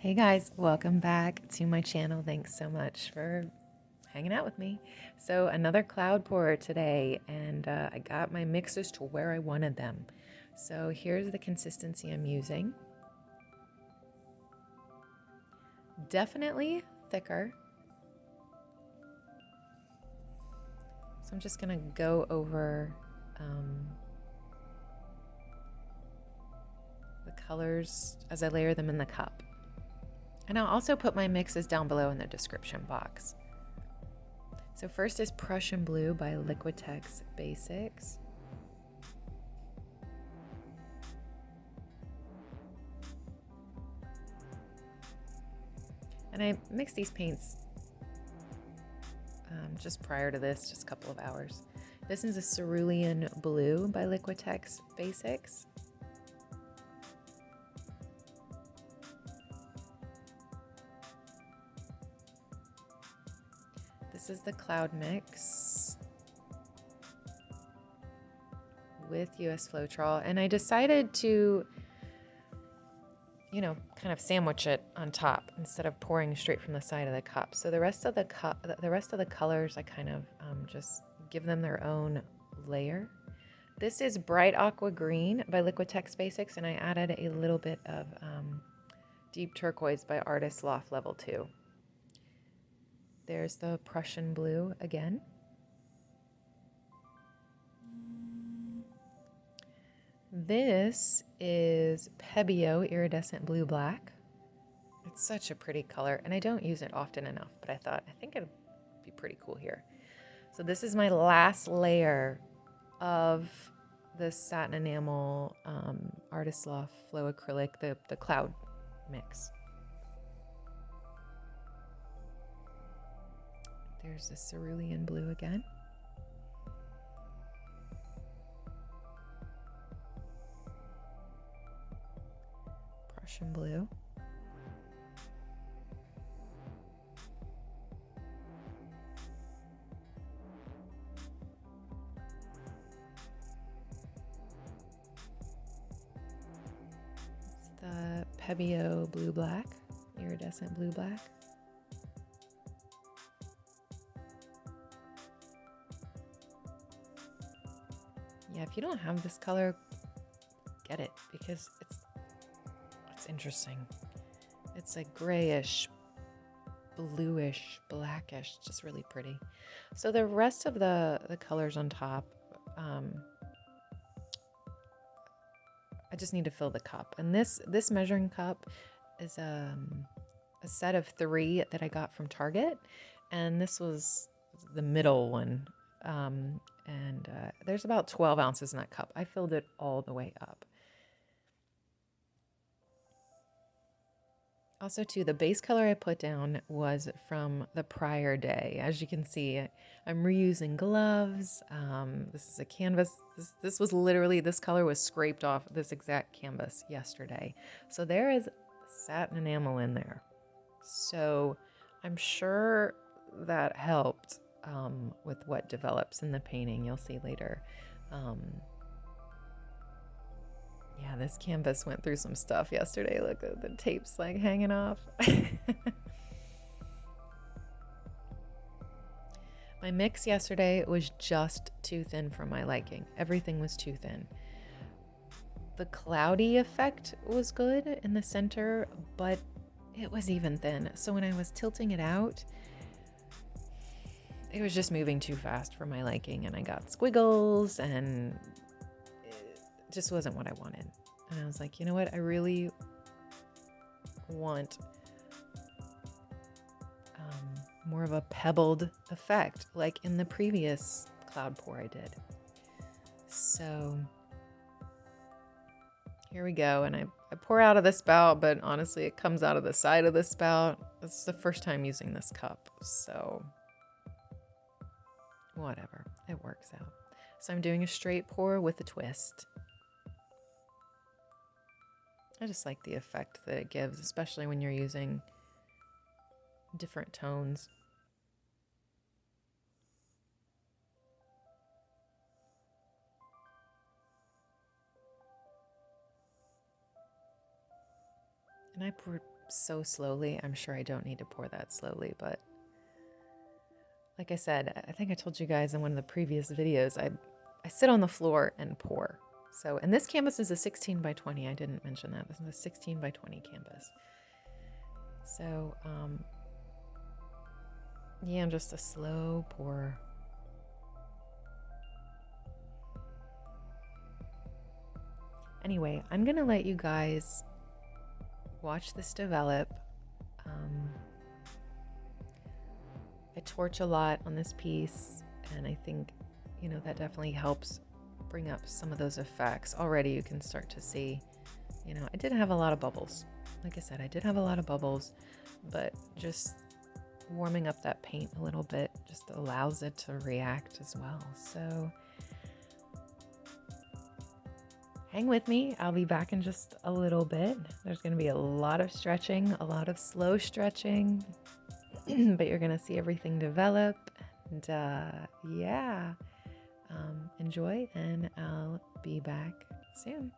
Hey guys, welcome back to my channel. Thanks so much for hanging out with me. So another cloud pour today, and I got my mixes to where I wanted them. So here's the consistency I'm using. Definitely thicker. So I'm just gonna go over the colors as I layer them in the cup. And I'll also put my mixes down below in the description box. So first is Prussian Blue by Liquitex Basics. And I mixed these paints just prior to this, just a couple of hours. This is a Cerulean Blue by Liquitex Basics. This is the Cloud Mix with US Floetrol, and I decided to, kind of sandwich it on top instead of pouring straight from the side of the cup. So the rest of the colors, I kind of just give them their own layer. This is Bright Aqua Green by Liquitex Basics, and I added a little bit of Deep Turquoise by Artist Loft Level 2. There's the Prussian Blue again. This is Pebeo Iridescent Blue Black. It's such a pretty color, and I don't use it often enough, but I think it'd be pretty cool here. So this is my last layer of the Satin Enamel Artist Loft Flow Acrylic, the Cloud Mix. There's the Cerulean Blue again. Prussian Blue. It's the Pebeo Blue Black, Iridescent Blue Black. Yeah, if you don't have this color, get it, because it's interesting. It's a grayish, bluish, blackish, just really pretty. So the rest of the colors on top, I just need to fill the cup. And this measuring cup is a set of 3 that I got from Target, and this was the middle one. There's about 12 ounces in that cup. I filled it all the way up. Also, too, the base color I put down was from the prior day. As you can see, I'm reusing gloves. This is a canvas. This was literally, this color was scraped off this exact canvas yesterday. So there is satin enamel in there. So I'm sure that helped with what develops in the painting. You'll see later. Yeah, this canvas went through some stuff yesterday. Look, the tape's like hanging off. My mix yesterday was just too thin for my liking. Everything was too thin. The cloudy effect was good in the center, but it was even thin. So when I was tilting it out, it was just moving too fast for my liking, and I got squiggles, and it just wasn't what I wanted. And I was like, you know what? I really want more of a pebbled effect, like in the previous cloud pour I did. So here we go. And I pour out of the spout, but honestly, it comes out of the side of the spout. This is the first time using this cup, so whatever, it works out. So I'm doing a straight pour with a twist. I just like the effect that it gives, especially when you're using different tones. And I so slowly. I'm sure I don't need to pour that slowly, but like I said, I think I told you guys in one of the previous videos, I sit on the floor and pour. So, and this canvas is a 16 by 20. I didn't mention that. This is a 16 by 20 canvas. So, yeah, just a slow pour. Anyway, I'm gonna let you guys watch this develop. I torch a lot on this piece, and I think, you know, that definitely helps bring up some of those effects. Already you can start to see, you know, I did have a lot of bubbles. Like I said, I did have a lot of bubbles, but just warming up that paint a little bit just allows it to react as well. So hang with me. I'll be back in just a little bit. There's going to be a lot of stretching, a lot of slow stretching, but you're going to see everything develop. And yeah, enjoy, and I'll be back soon.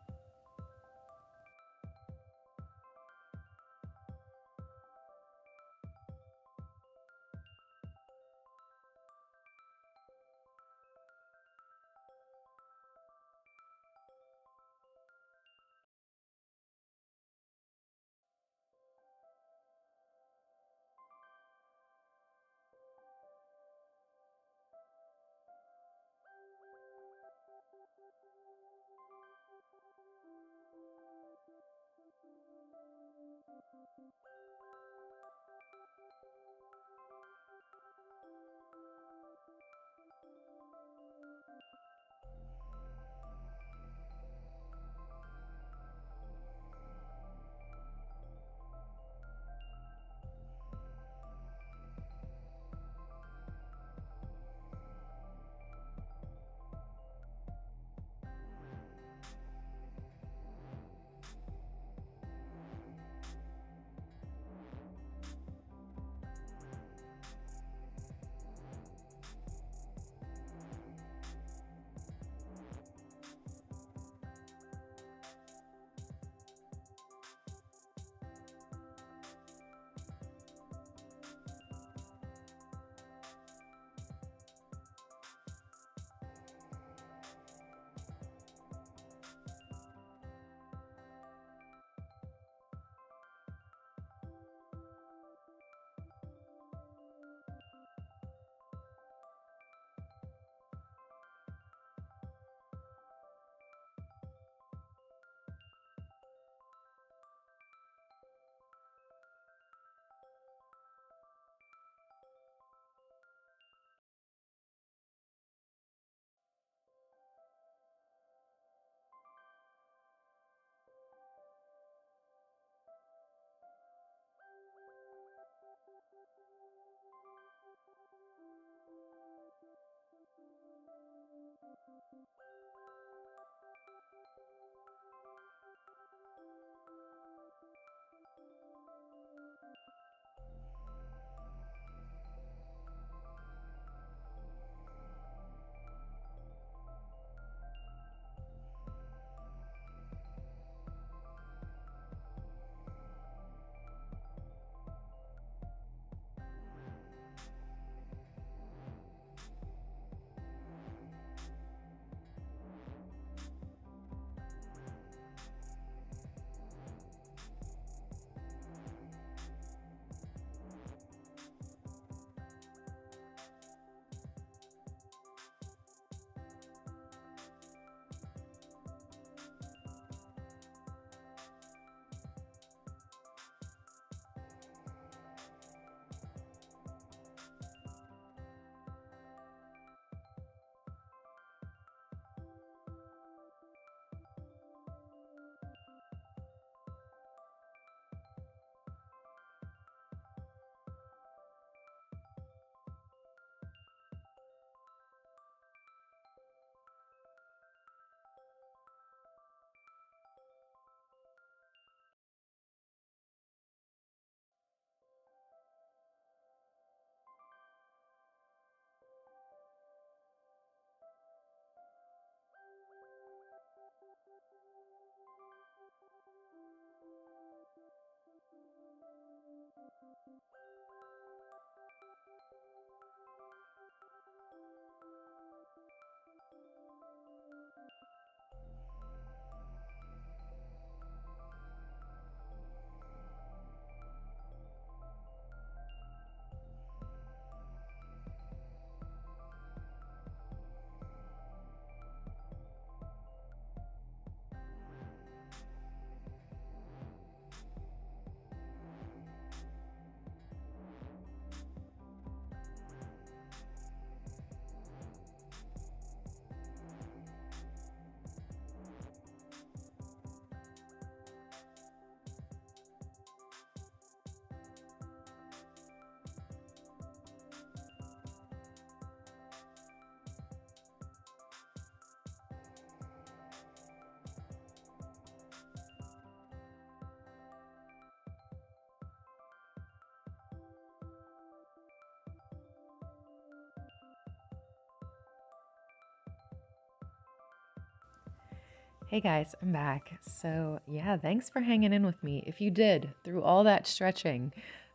Hey guys, I'm back. So yeah, thanks for hanging in with me. If you did through all that stretching,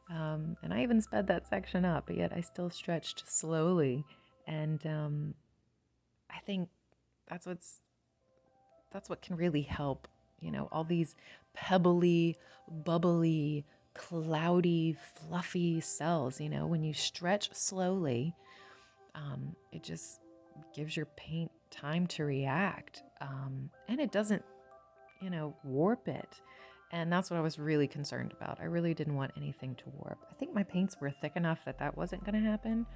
and I even sped that section up, but yet I still stretched slowly. And I think that's what can really help. You know, all these pebbly, bubbly, cloudy, fluffy cells. You know, when you stretch slowly, it just gives your paint time to react, and it doesn't, warp it. And that's what I was really concerned about. I really didn't want anything to warp. I think my paints were thick enough that wasn't going to happen.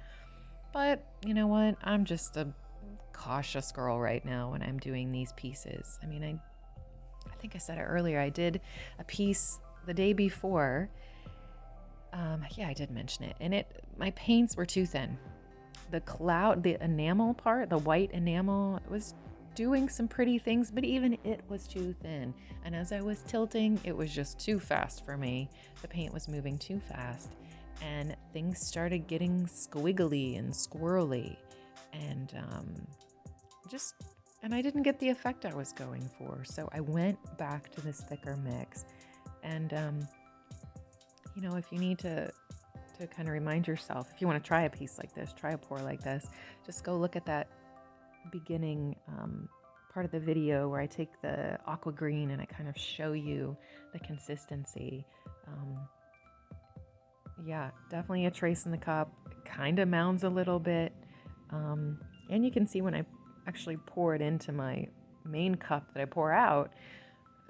But you know what? I'm just a cautious girl right now when I'm doing these pieces. I mean, I think I said it earlier. I did a piece the day before. Yeah, I did mention it. And my paints were too thin. The enamel part, the white enamel, was doing some pretty things, but even it was too thin. And as I was tilting, it was just too fast for me. The paint was moving too fast, and things started getting squiggly and squirrely, and I didn't get the effect I was going for. So I went back to this thicker mix, and if you need to kind of remind yourself, if you want to try a piece like this, try a pour like this, just go look at that beginning part of the video where I take the Aqua Green and I kind of show you the consistency. Yeah, definitely a trace in the cup. It kind of mounds a little bit. And you can see when I actually pour it into my main cup that I pour out,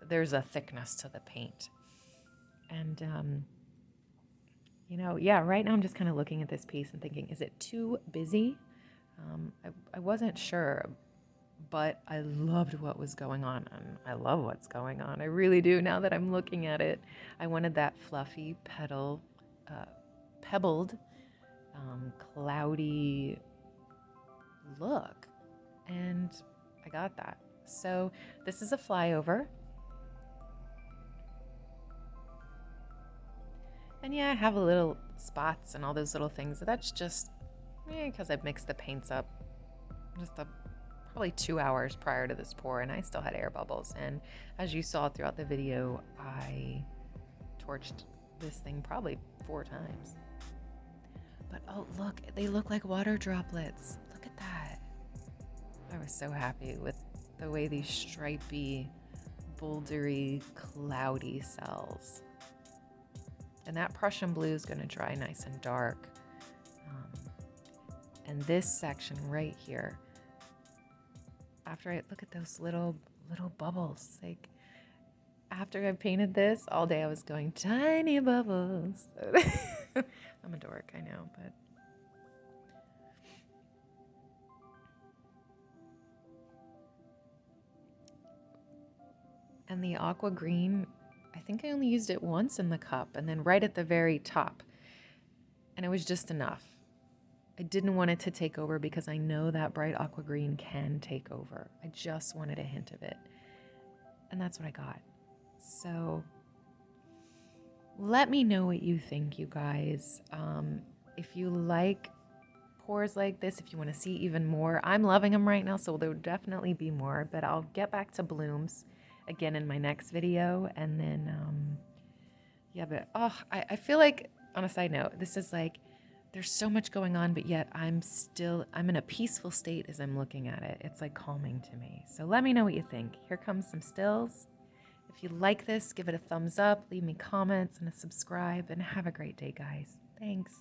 there's a thickness to the paint. And right now I'm just kind of looking at this piece and thinking, is it too busy? I wasn't sure, but I loved what was going on. And I love what's going on. I really do now that I'm looking at it. I wanted that fluffy pebbled, cloudy look, and I got that. So this is a flyover. And yeah, I have a little spots and all those little things. That's just because I've mixed the paints up just probably 2 hours prior to this pour, and I still had air bubbles. And as you saw throughout the video, I torched this thing probably 4 times. But oh, look, they look like water droplets. Look at that. I was so happy with the way these stripy, bouldery, cloudy cells. And that Prussian Blue is going to dry nice and dark. And this section right here, after I look at those little bubbles, like after I painted this all day, I was going tiny bubbles. I'm a dork, I know, but and the Aqua Green, I think I only used it once in the cup, and then right at the very top, and it was just enough. I didn't want it to take over because I know that bright Aqua Green can take over. I just wanted a hint of it, and that's what I got. So let me know what you think, you guys. If you like pours like this, if you want to see even more, I'm loving them right now, so there will definitely be more, but I'll get back to blooms again in my next video. And then I feel like on a side note, this is like, there's so much going on, but yet I'm in a peaceful state as I'm looking at it. It's like calming to me. So let me know what you think. Here comes some stills. If you like this, give it a thumbs up, leave me comments and a subscribe, and have a great day, guys. Thanks.